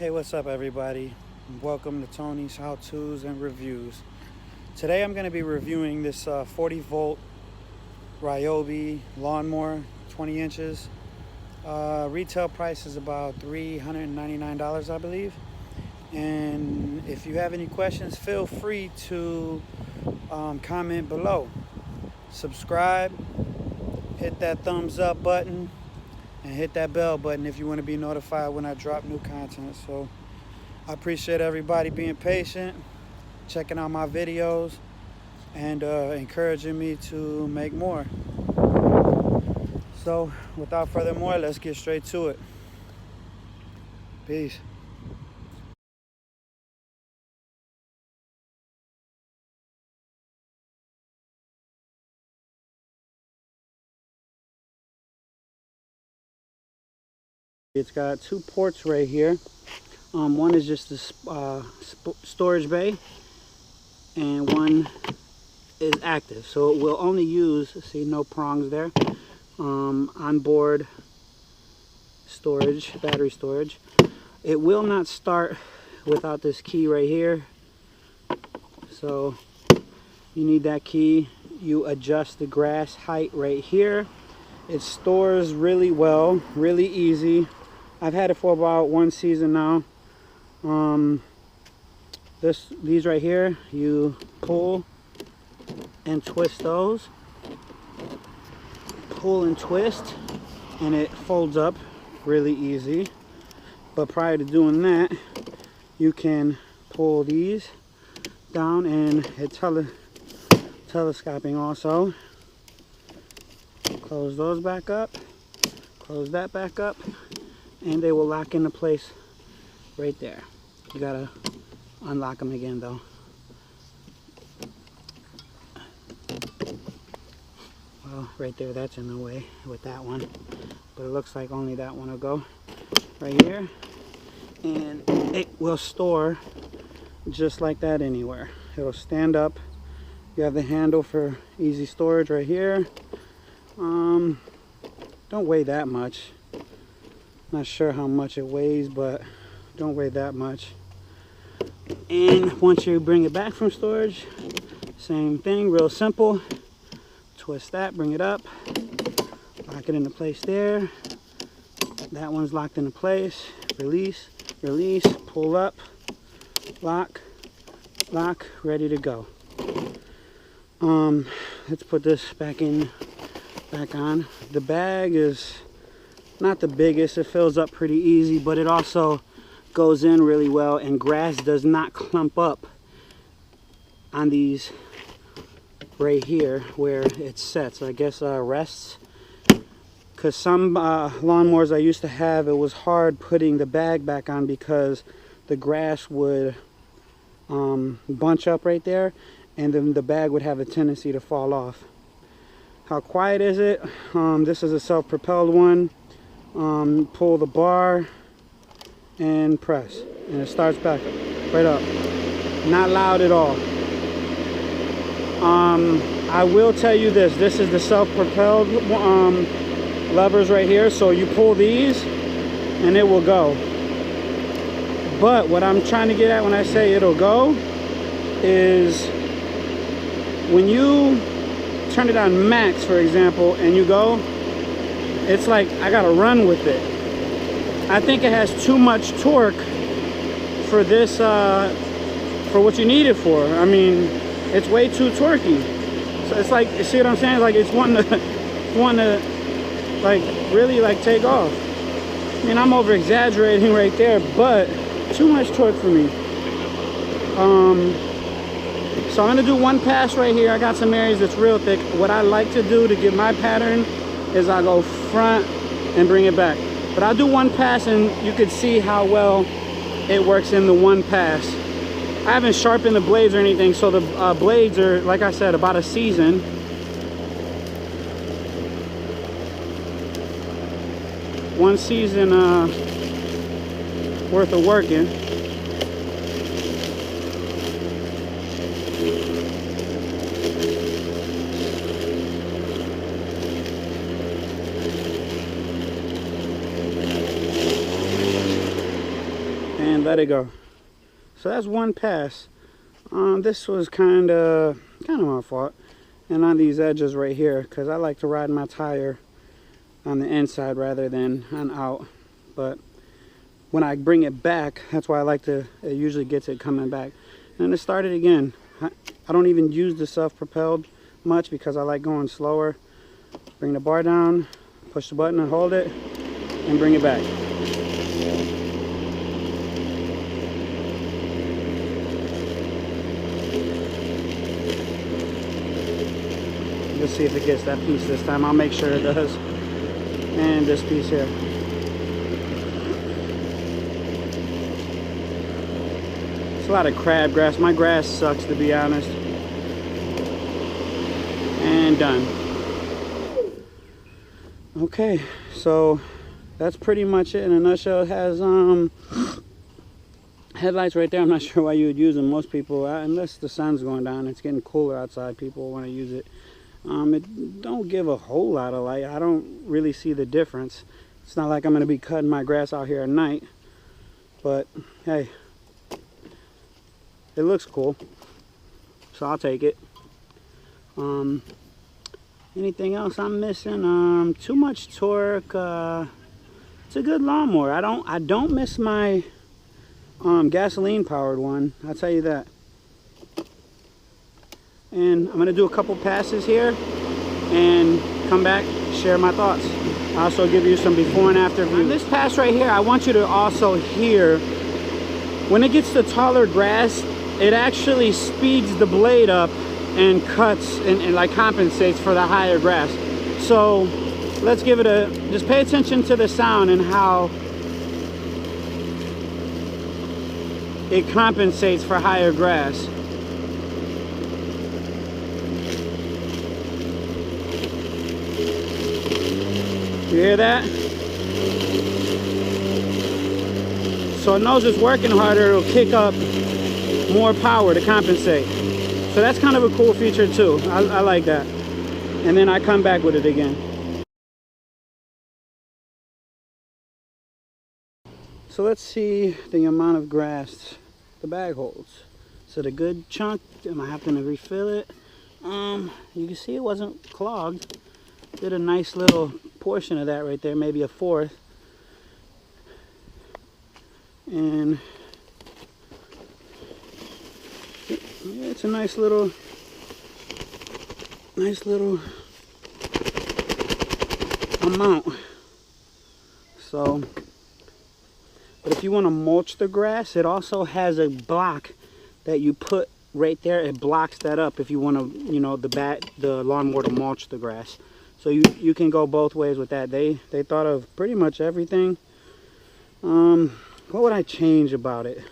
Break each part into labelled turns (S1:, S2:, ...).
S1: Hey, what's up everybody? Welcome to Tony's How-Tos and Reviews. Today I'm going to be reviewing this 40 volt Ryobi lawnmower, 20 inches. Retail price is about $399, I believe. And if you have any questions, feel free to comment below. Subscribe, hit that thumbs up button, and hit that bell button if you want to be notified when I drop new content. So I appreciate everybody being patient, checking out my videos, and encouraging me to make more. So without further more, let's get straight to it. Peace. It's got two ports right here. One is just a storage bay, and one is active. So it will only use, see, no prongs there, onboard storage, battery storage. It will not start without this key right here. So you need that key. You adjust the grass height right here. It stores really well, really easy. I've had it for about one season now. These right here, you pull and twist those. Pull and twist, and it folds up really easy. But prior to doing that, you can pull these down, and it's telescoping also. Close those back up, close that back up, and they will lock into place right there. You gotta unlock them again though. Well, right there, that's in the way with that one, but it looks like only that one will go right here, and it will store just like that anywhere. It'll stand up. You have the handle for easy storage right here. Don't weigh that much. Not sure how much it weighs, but don't weigh that much. And once you bring it back from storage, same thing, real simple. Twist that, bring it up, lock it into place there. That one's locked into place. Release, release, pull up, lock, lock, ready to go. Let's put this back on. The bag is not the biggest. It fills up pretty easy, but it also goes in really well, and grass does not clump up on these right here where it sets. I guess rests, because some lawnmowers I used to have, it was hard putting the bag back on because the grass would bunch up right there, and then the bag would have a tendency to fall off. How quiet is it? This is a self-propelled one. Pull the bar and press, and it starts back up, right up. Not loud at all. I will tell you this is the self-propelled levers right here. So you pull these and it will go. But what I'm trying to get at when I say it'll go is when you turn it on max, for example, and you go, it's like I gotta run with it. I think it has too much torque for this, for what you need it for. I mean, it's way too torquey. So it's like, you see what I'm saying? Like it's wanting to like really like take off. I mean, I'm over exaggerating right there, but too much torque for me. So I'm gonna do one pass right here. I got some areas that's real thick. What I like to do to get my pattern is I go front and bring it back. But I'll do one pass, and you can see how well it works in the one pass. I haven't sharpened the blades or anything, so the blades are, like I said, about a season. One season worth of working. and let it go. So that's one pass. This was kind of my fault. And on these edges right here, because I like to ride my tire on the inside rather than on out. But when I bring it back, that's why I like to, it usually gets it coming back. And it started again. I don't even use the self-propelled much because I like going slower. Bring the bar down, push the button and hold it, and bring it back. Let's see if it gets that piece this time. I'll make sure it does. And this piece here. It's a lot of crabgrass. My grass sucks, to be honest. And done. Okay, so that's pretty much it in a nutshell. It has headlights right there. I'm not sure why you would use them. Most people, unless the sun's going down, it's getting cooler outside, people want to use it. It don't give a whole lot of light. I don't really see the difference. It's not like I'm going to be cutting my grass out here at night, but hey, it looks cool, so I'll take it. Anything else I'm missing? Too much torque. It's a good lawnmower. I don't miss my gasoline powered one, I'll tell you that. And I'm gonna do a couple passes here and come back, share my thoughts. I'll also give you some before and after view. On this pass right here, I want you to also hear, when it gets to taller grass, it actually speeds the blade up and cuts and like compensates for the higher grass. So let's give it a, just pay attention to the sound and how it compensates for higher grass. You hear that? So it knows it's working harder, it'll kick up more power to compensate. So that's kind of a cool feature too. I like that. And then I come back with it again. So let's see the amount of grass the bag holds. Is it a good chunk? Am I having to refill it? You can see it wasn't clogged. Did a nice little portion of that right there, maybe a fourth. And yeah, it's a nice little amount. So, but if you want to mulch the grass, it also has a block that you put right there. It blocks that up if you want to, you know, the lawnmower to mulch the grass. So you can go both ways with that. They thought of pretty much everything. What would I change about it?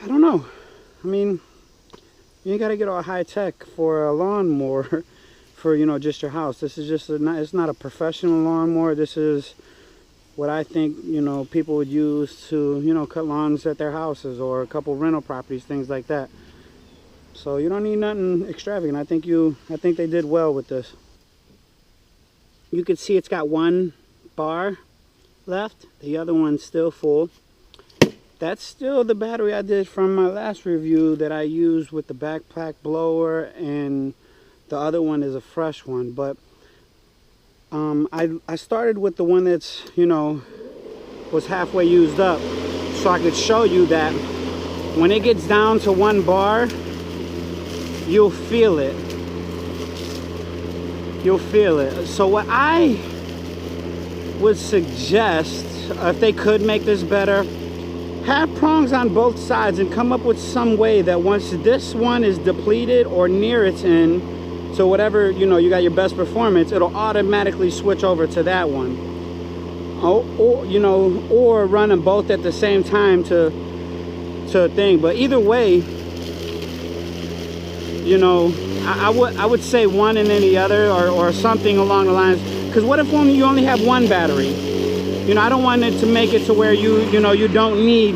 S1: I don't know. I mean, you ain't got to get all high tech for a lawnmower for, you know, just your house. This is just it's not a professional lawnmower. This is what I think, you know, people would use to, you know, cut lawns at their houses or a couple rental properties, things like that. So you don't need nothing extravagant. I think they did well with this. You can see it's got one bar left. The other one's still full. That's still the battery I did from my last review that I used with the backpack blower, and the other one is a fresh one. But I started with the one that's, you know, was halfway used up, so I could show you that when it gets down to one bar, you'll feel it. You'll feel it. So what I would suggest, if they could make this better, have prongs on both sides and come up with some way that once this one is depleted or near its end, so whatever, you know, you got your best performance, it'll automatically switch over to that one. Or you know, or run them both at the same time to a thing. But either way, you know, I would say one and then the other, or something along the lines. Because what if you only have one battery? You know, I don't want it to make it to where you know, you don't need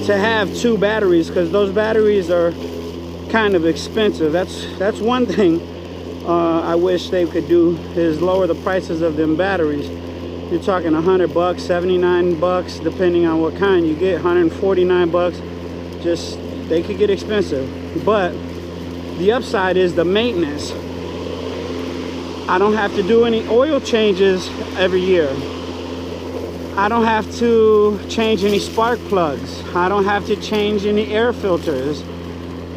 S1: to have two batteries, because those batteries are kind of expensive. That's one thing I wish they could do, is lower the prices of them batteries. you're talking 100 bucks, 79 bucks, depending on what kind you get, 149 bucks. Just, they could get expensive. But the upside is the maintenance. I don't have to do any oil changes every year. I don't have to change any spark plugs. I don't have to change any air filters.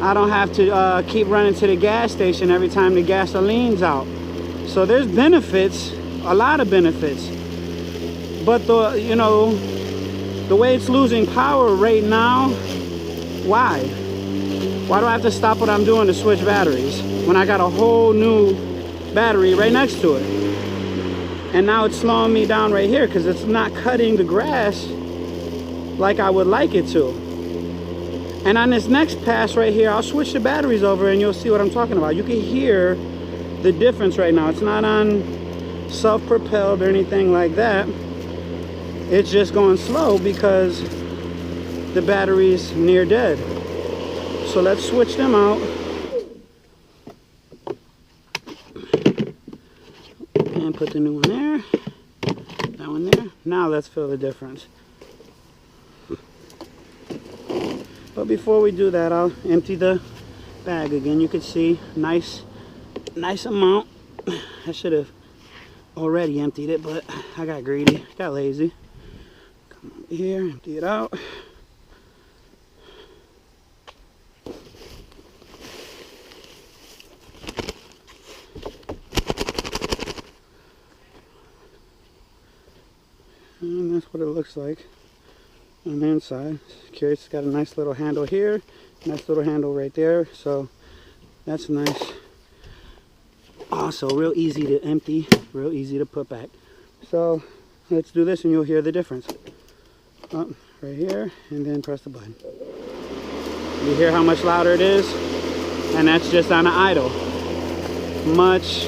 S1: I don't have to keep running to the gas station every time the gasoline's out. So there's benefits, a lot of benefits. But you know, the way it's losing power right now, why? Why do I have to stop what I'm doing to switch batteries when I got a whole new battery right next to it? And now it's slowing me down right here because it's not cutting the grass like I would like it to. And on this next pass right here, I'll switch the batteries over and you'll see what I'm talking about. You can hear the difference right now. It's not on self-propelled or anything like that. It's just going slow because the battery's near dead. So let's switch them out. And put the new one there. That one there. Now let's feel the difference. But before we do that, I'll empty the bag again. You can see nice amount. I should have already emptied it, but I got greedy, got lazy. Come over here, empty it out. And that's what it looks like on the inside. Curious, it's got a nice little handle here, nice little handle right there, so that's nice. Also real easy to empty, real easy to put back. So let's do this and you'll hear the difference. Up right here, and then press the button. You hear how much louder it is? And that's just on an idle. Much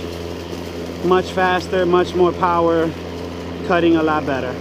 S1: faster, much more power, cutting a lot better.